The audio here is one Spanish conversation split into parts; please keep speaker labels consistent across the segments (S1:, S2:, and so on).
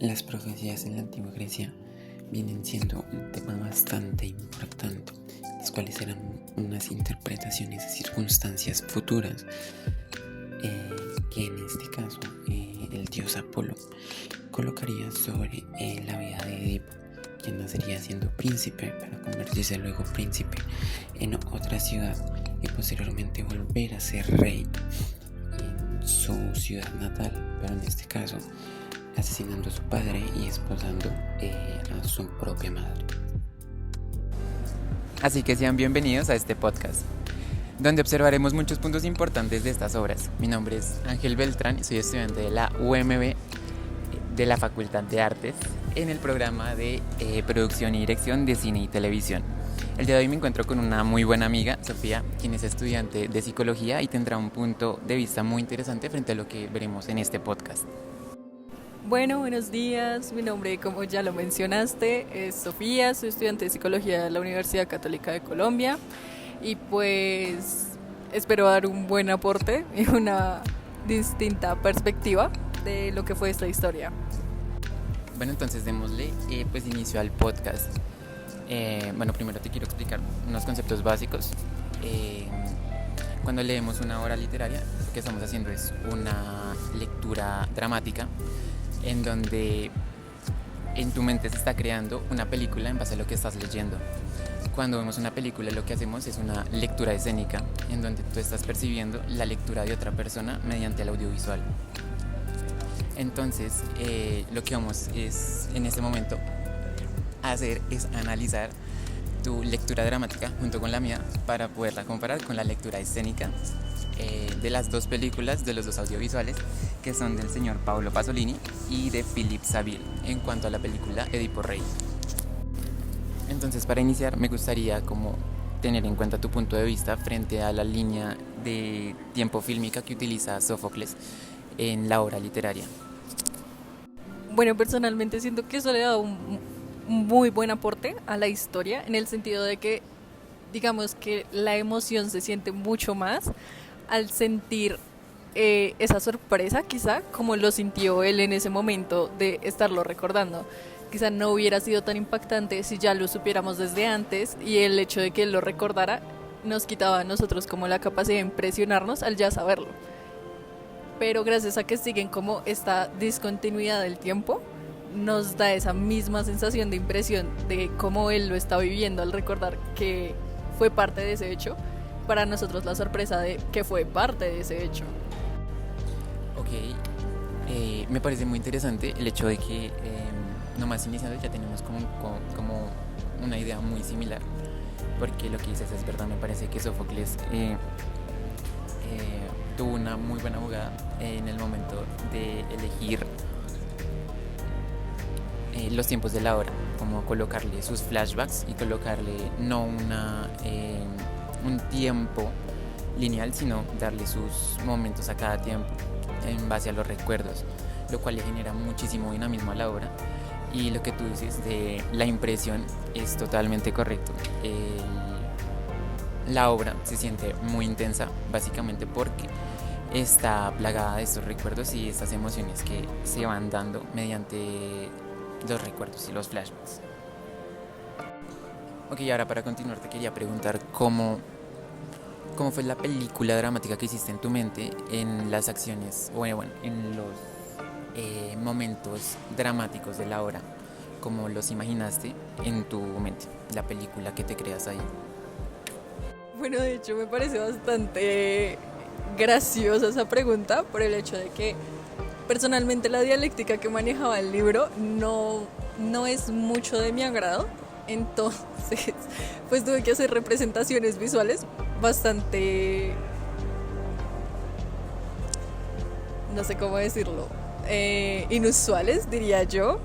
S1: Las profecías en la antigua Grecia vienen siendo un tema bastante importante, las cuales eran unas interpretaciones de circunstancias futuras, que en este caso el dios Apolo colocaría sobre la vida de Edipo, quien nacería siendo príncipe para convertirse luego príncipe en otra ciudad y posteriormente volver a ser rey en su ciudad natal, pero en este caso asesinando a su padre y esposando a su propia madre.
S2: Así que sean bienvenidos a este podcast, donde observaremos muchos puntos importantes de estas obras. Mi nombre es Ángel Beltrán, soy estudiante de la UMB de la Facultad de Artes en el programa de Producción y Dirección de Cine y Televisión. El día de hoy me encuentro con una muy buena amiga, Sofía, quien es estudiante de Psicología y tendrá un punto de vista muy interesante frente a lo que veremos en este podcast.
S3: Bueno, buenos días. Mi nombre, como ya lo mencionaste, es Sofía. Soy estudiante de Psicología de la Universidad Católica de Colombia y pues espero dar un buen aporte y una distinta perspectiva de lo que fue esta historia.
S2: Bueno, entonces démosle pues inicio al podcast. Primero te quiero explicar unos conceptos básicos. Cuando leemos una obra literaria, lo que estamos haciendo es una lectura dramática en donde en tu mente se está creando una película en base a lo que estás leyendo. Cuando vemos una película, lo que hacemos es una lectura escénica en donde tú estás percibiendo la lectura de otra persona mediante el audiovisual. Entonces, lo que vamos es en este momento hacer es analizar tu lectura dramática junto con la mía para poderla comparar con la lectura escénica de las dos películas, de los dos audiovisuales, que son del señor Paolo Pasolini y de Philippe Saville, en cuanto a la película Edipo Rey. Entonces, para iniciar, me gustaría como tener en cuenta tu punto de vista frente a la línea de tiempo fílmica que utiliza Sófocles en la obra literaria.
S3: Bueno, personalmente siento que eso le da un muy buen aporte a la historia, en el sentido de que, digamos que la emoción se siente mucho más al sentir esa sorpresa, quizá, como lo sintió él en ese momento de estarlo recordando. Quizá no hubiera sido tan impactante si ya lo supiéramos desde antes, y el hecho de que él lo recordara nos quitaba a nosotros como la capacidad de impresionarnos al ya saberlo. Pero gracias a que siguen como esta discontinuidad del tiempo, nos da esa misma sensación de impresión de cómo él lo está viviendo al recordar que fue parte de ese hecho. Para nosotros la sorpresa de que fue parte de ese hecho.
S2: Ok, me parece muy interesante el hecho de que nomás iniciando ya tenemos como una idea muy similar, porque lo que dices es verdad. Me parece que Sófocles tuvo una muy buena jugada en el momento de elegir los tiempos de la obra, como colocarle sus flashbacks y colocarle no un tiempo lineal, sino darle sus momentos a cada tiempo en base a los recuerdos, lo cual le genera muchísimo dinamismo a la obra. Y lo que tú dices de la impresión es totalmente correcto. La obra se siente muy intensa, básicamente porque está plagada de estos recuerdos y estas emociones que se van dando mediante los recuerdos y los flashbacks. Ok, ahora para continuar te quería preguntar cómo fue la película dramática que hiciste en tu mente en las acciones, en los momentos dramáticos de la obra, cómo los imaginaste en tu mente, la película que te creas ahí.
S3: Bueno, de hecho me parece bastante graciosa esa pregunta, por el hecho de que personalmente la dialéctica que manejaba el libro no es mucho de mi agrado. Entonces pues tuve que hacer representaciones visuales bastante, no sé cómo decirlo, inusuales, diría yo,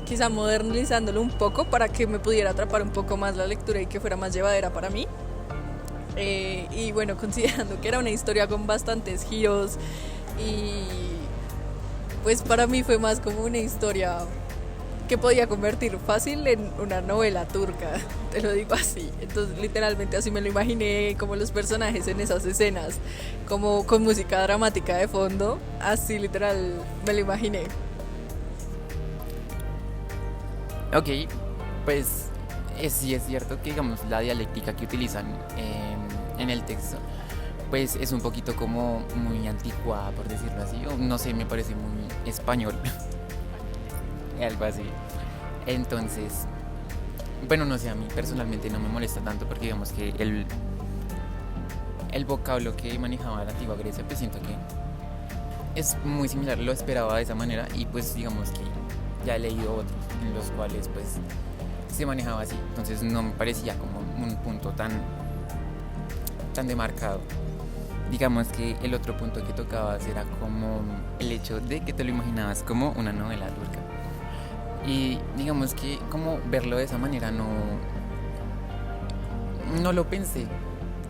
S3: quizá modernizándolo un poco para que me pudiera atrapar un poco más la lectura y que fuera más llevadera para mí. Y bueno, considerando que era una historia con bastantes giros, y pues para mí fue más como una historia que podía convertir fácil en una novela turca, te lo digo así. Entonces literalmente así me lo imaginé, como los personajes en esas escenas, como con música dramática de fondo, así literal me lo imaginé.
S2: Ok, pues sí es cierto que digamos la dialéctica que utilizan en el texto pues es un poquito como muy anticuada por decirlo así, o no sé, me parece muy español, algo así. Entonces, bueno, no sé, a mí personalmente no me molesta tanto porque digamos que el vocablo que manejaba la antigua Grecia pues siento que es muy similar, lo esperaba de esa manera y pues digamos que ya he leído otros en los cuales pues se manejaba así, entonces no me parecía como un punto tan demarcado. Digamos que el otro punto que tocabas era como el hecho de que te lo imaginabas como una novela turca y digamos que como verlo de esa manera no lo pensé.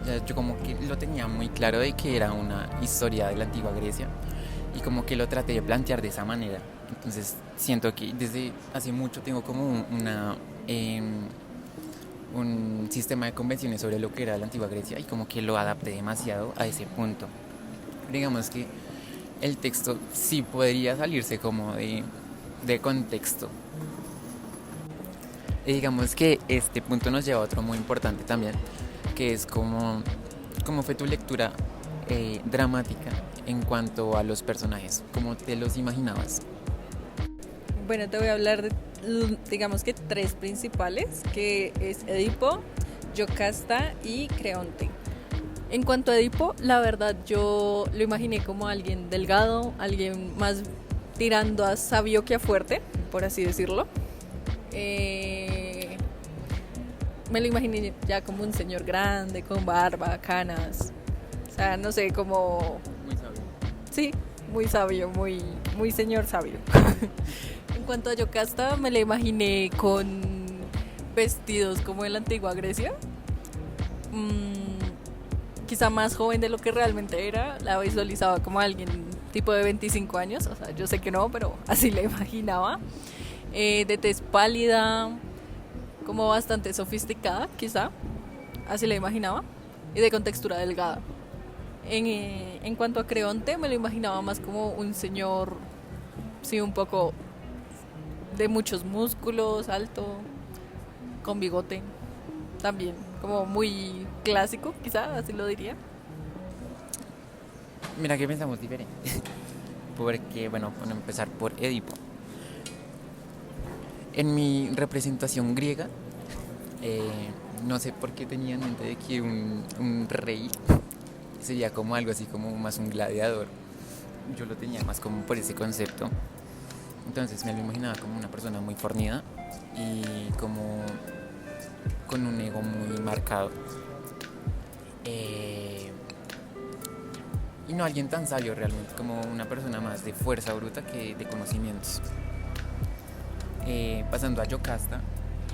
S2: O sea, yo como que lo tenía muy claro de que era una historia de la antigua Grecia y como que lo traté de plantear de esa manera. Entonces siento que desde hace mucho tengo como un sistema de convenciones sobre lo que era la antigua Grecia y como que lo adapté demasiado a ese punto. Digamos que el texto sí podría salirse como de contexto. Y digamos que este punto nos lleva a otro muy importante también, que es cómo fue tu lectura dramática en cuanto a los personajes, cómo te los imaginabas.
S3: Bueno, te voy a hablar de, digamos que tres principales, que es Edipo, Yocasta y Creonte. En cuanto a Edipo, la verdad yo lo imaginé como alguien delgado, alguien más tirando a sabio que a fuerte, por así decirlo. Me lo imaginé ya como un señor grande, con barba, canas, o sea, no sé, como...
S2: Muy sabio.
S3: Sí, muy sabio, muy señor sabio. En cuanto a Yocasta, me la imaginé con vestidos como en la antigua Grecia. Quizá más joven de lo que realmente era. La visualizaba como alguien tipo de 25 años. O sea, yo sé que no, pero así la imaginaba. De tez pálida, como bastante sofisticada, quizá. Así la imaginaba. Y de contextura delgada. En cuanto a Creonte, me lo imaginaba más como un señor, sí, un poco de muchos músculos, alto, con bigote, también, como muy clásico, quizá, así lo diría.
S2: Mira que pensamos diferente. Porque, bueno, para empezar por Edipo. En mi representación griega, no sé por qué tenía en mente de que un rey sería como algo así como más un gladiador. Yo lo tenía más como por ese concepto. Entonces me lo imaginaba como una persona muy fornida y como con un ego muy marcado. Y no alguien tan sabio realmente, como una persona más de fuerza bruta que de conocimientos. Pasando a Yocasta,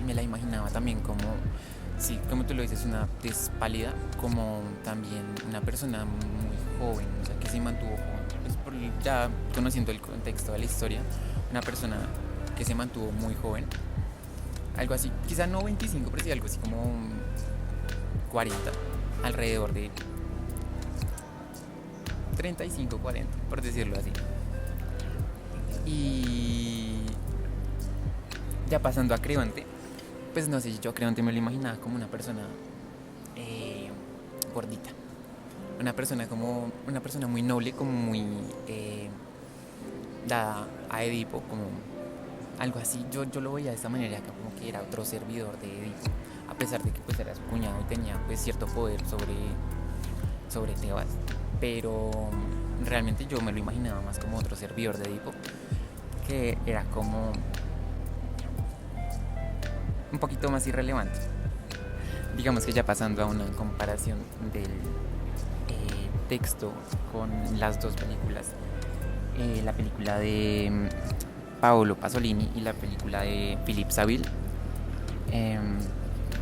S2: me la imaginaba también como, sí, como tú lo dices, una tez pálida, como también una persona muy joven, o sea, que se mantuvo joven. Pues ya conociendo el contexto de la historia, una persona que se mantuvo muy joven, algo así, quizá no 25, pero sí algo así como 40, alrededor de 35, 40, por decirlo así. Y ya pasando a Creonte, pues no sé, yo a Creonte me lo imaginaba como una persona gordita, una persona muy noble, como muy dada a Edipo, como algo así. Yo lo veía de esta manera, como que era otro servidor de Edipo, a pesar de que pues era su cuñado y tenía pues cierto poder sobre Tebas, pero realmente yo me lo imaginaba más como otro servidor de Edipo, que era como un poquito más irrelevante. Digamos que ya pasando a una comparación del texto con las dos películas, la película de Paolo Pasolini y la película de Philippe Saville,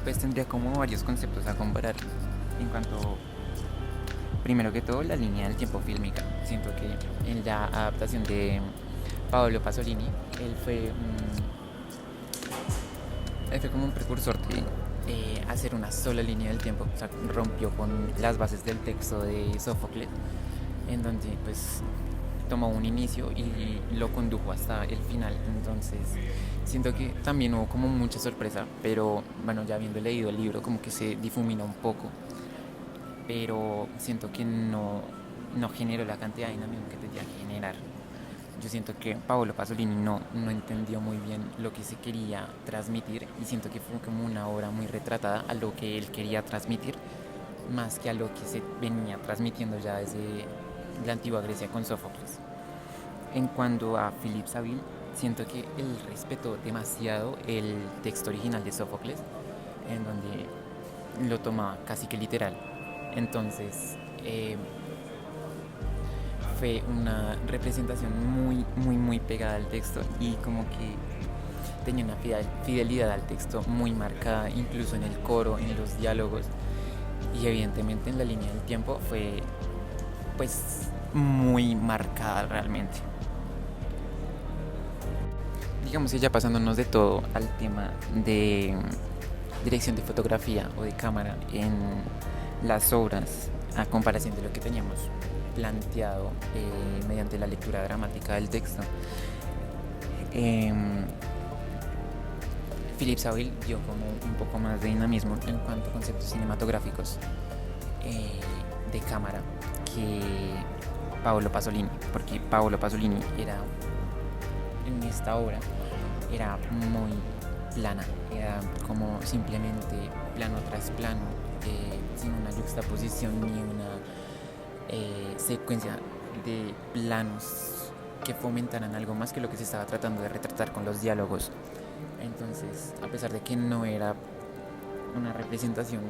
S2: pues tendría como varios conceptos a comparar en cuanto, primero que todo, la línea del tiempo fílmica. Siento que en la adaptación de Paolo Pasolini, él fue como un precursor de hacer una sola línea del tiempo. O sea, rompió con las bases del texto de Sófocles, en donde pues tomó un inicio y lo condujo hasta el final. Entonces siento que también hubo como mucha sorpresa, pero bueno, ya habiendo leído el libro como que se difumina un poco, pero siento que no generó la cantidad de dinamismo que tenía que generar. Yo siento que Paolo Pasolini no entendió muy bien lo que se quería transmitir, y siento que fue como una obra muy retratada a lo que él quería transmitir, más que a lo que se venía transmitiendo ya desde la antigua Grecia con Sófocles. En cuanto a Philippe Saville, siento que él respetó demasiado el texto original de Sófocles, en donde lo tomaba casi que literal. Entonces fue una representación muy pegada al texto, y como que tenía una fidelidad al texto muy marcada, incluso en el coro, en los diálogos, y evidentemente en la línea del tiempo fue pues muy marcada realmente. Digamos que ya pasándonos de todo al tema de dirección de fotografía o de cámara en las obras, a comparación de lo que teníamos planteado mediante la lectura dramática del texto, Philippe Saville dio como un poco más de dinamismo en cuanto a conceptos cinematográficos de cámara que Paolo Pasolini, porque Paolo Pasolini era, en esta obra, era muy plana, era como simplemente plano tras plano, sin una juxtaposición ni una secuencia de planos que fomentaran algo más que lo que se estaba tratando de retratar con los diálogos. Entonces, a pesar de que no era una representación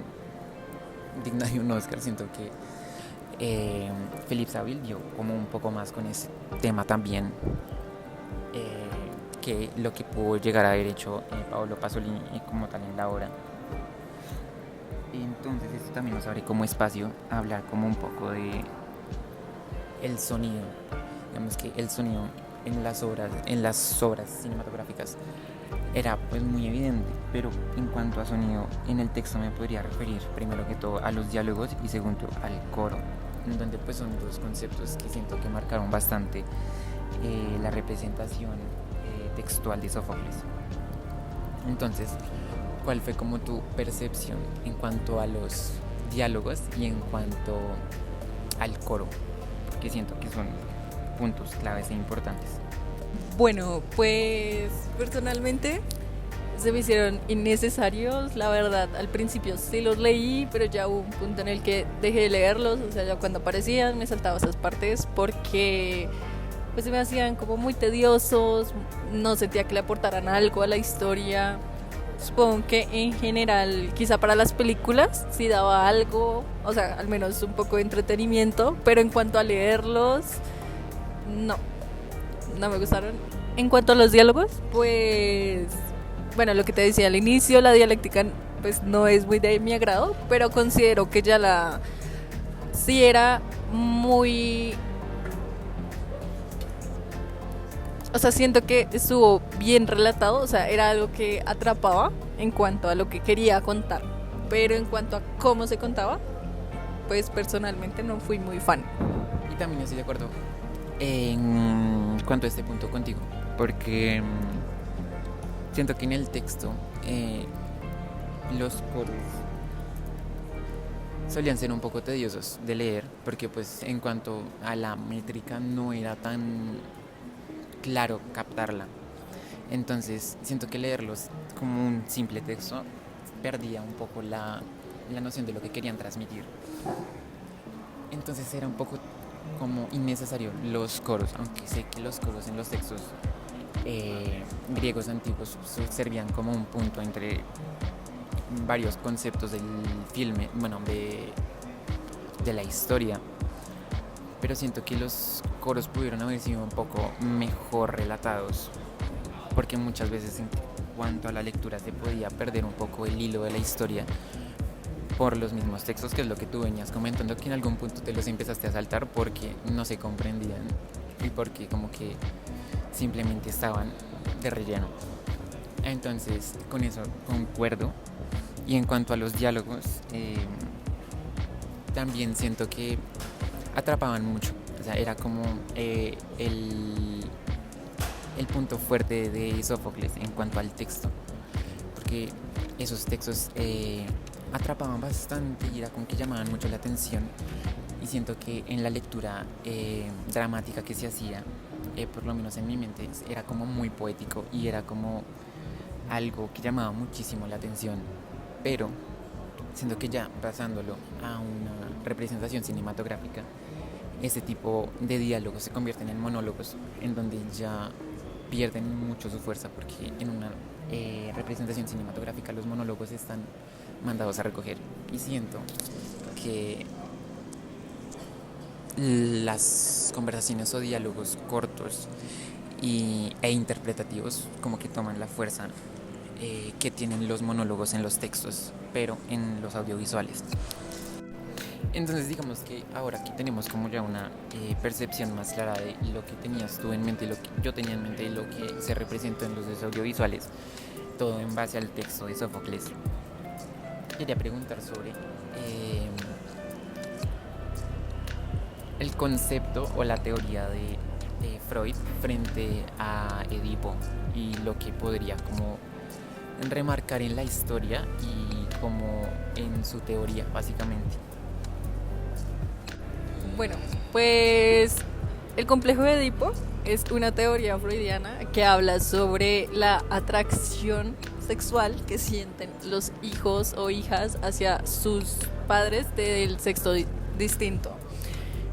S2: digna de un Oscar, siento que Philippe Saville dio como un poco más con ese tema también, que lo que pudo llegar a haber hecho Paolo Pasolini como tal en la obra. Entonces esto también nos abre como espacio a hablar como un poco de el sonido. Digamos que el sonido en las obras cinematográficas era pues muy evidente, pero en cuanto a sonido en el texto me podría referir primero que todo a los diálogos y segundo al coro, en donde pues son dos conceptos que siento que marcaron bastante la representación textual de Sófocles. Entonces, ¿cuál fue como tu percepción en cuanto a los diálogos y en cuanto al coro? Porque siento que son puntos claves e importantes.
S3: Bueno, pues personalmente se me hicieron innecesarios, la verdad. Al principio sí los leí, pero ya hubo un punto en el que dejé de leerlos. O sea, ya cuando aparecían me saltaba esas partes porque pues se me hacían como muy tediosos, no sentía que le aportaran algo a la historia. Supongo que en general, quizá para las películas sí daba algo, o sea, al menos un poco de entretenimiento, pero en cuanto a leerlos, no me gustaron. En cuanto a los diálogos, pues, bueno, lo que te decía al inicio, la dialéctica pues no es muy de mi agrado, pero considero que ya sí era muy... O sea, siento que estuvo bien relatado, o sea, era algo que atrapaba en cuanto a lo que quería contar. Pero en cuanto a cómo se contaba, pues personalmente no fui muy fan.
S2: Y también estoy de acuerdo en cuanto a este punto contigo, porque siento que en el texto los coros solían ser un poco tediosos de leer, porque pues en cuanto a la métrica no era tan claro captarla. Entonces siento que leerlos como un simple texto perdía un poco la noción de lo que querían transmitir. Entonces era un poco como innecesario los coros, aunque sé que los coros en los textos griegos antiguos servían como un punto entre varios conceptos del filme, bueno, de la historia. Pero siento que los coros pudieron haber sido un poco mejor relatados, porque muchas veces en cuanto a la lectura se podía perder un poco el hilo de la historia por los mismos textos, que es lo que tú venías comentando, que en algún punto te los empezaste a saltar porque no se comprendían y porque como que simplemente estaban de relleno. Entonces con eso concuerdo. Y en cuanto a los diálogos, también siento que atrapaban mucho, O sea, era como el punto fuerte de Sófocles en cuanto al texto, porque esos textos atrapaban bastante y era como que llamaban mucho la atención, y siento que en la lectura dramática que se hacía, por lo menos en mi mente, era como muy poético y era como algo que llamaba muchísimo la atención, pero siento que ya pasándolo a una representación cinematográfica, ese tipo de diálogos se convierten en monólogos, en donde ya pierden mucho su fuerza, porque en una representación cinematográfica los monólogos están mandados a recoger, y siento que las conversaciones o diálogos cortos e interpretativos como que toman la fuerza que tienen los monólogos en los textos, pero en los audiovisuales. Entonces digamos que ahora que tenemos como ya una percepción más clara de lo que tenías tú en mente y lo que yo tenía en mente y lo que se representó en los audiovisuales, todo en base al texto de Sófocles, quería preguntar sobre el concepto o la teoría de Freud frente a Edipo y lo que podría como remarcar en la historia y como en su teoría, básicamente.
S3: Bueno, pues el complejo de Edipo es una teoría freudiana que habla sobre la atracción sexual que sienten los hijos o hijas hacia sus padres del sexo distinto.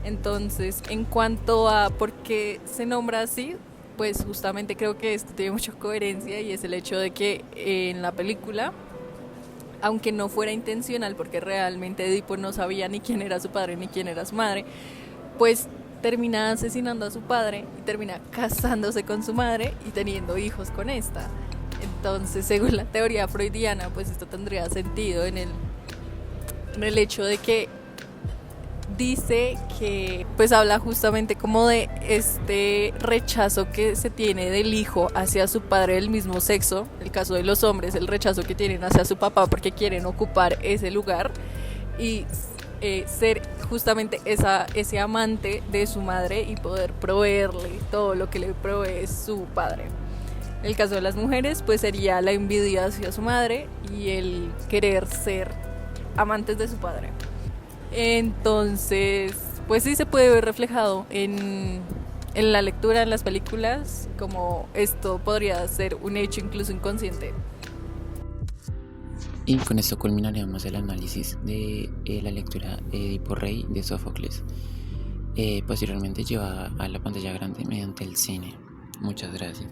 S3: Entonces, en cuanto a por qué se nombra así, pues justamente creo que esto tiene mucha coherencia, y es el hecho de que en la película, aunque no fuera intencional, porque realmente Edipo no sabía ni quién era su padre ni quién era su madre, pues termina asesinando a su padre y termina casándose con su madre y teniendo hijos con esta. Entonces, según la teoría freudiana, pues esto tendría sentido en el hecho de que dice que pues habla justamente como de este rechazo que se tiene del hijo hacia su padre del mismo sexo. El caso de los hombres, el rechazo que tienen hacia su papá porque quieren ocupar ese lugar y ser justamente ese amante de su madre y poder proveerle todo lo que le provee su padre. El caso de las mujeres pues sería la envidia hacia su madre y el querer ser amantes de su padre. Entonces, pues sí se puede ver reflejado en la lectura, en las películas, como esto podría ser un hecho incluso inconsciente.
S1: Y con esto culminaríamos el análisis de la lectura Edipo Rey de Sófocles, posteriormente llevada a la pantalla grande mediante el cine. Muchas gracias.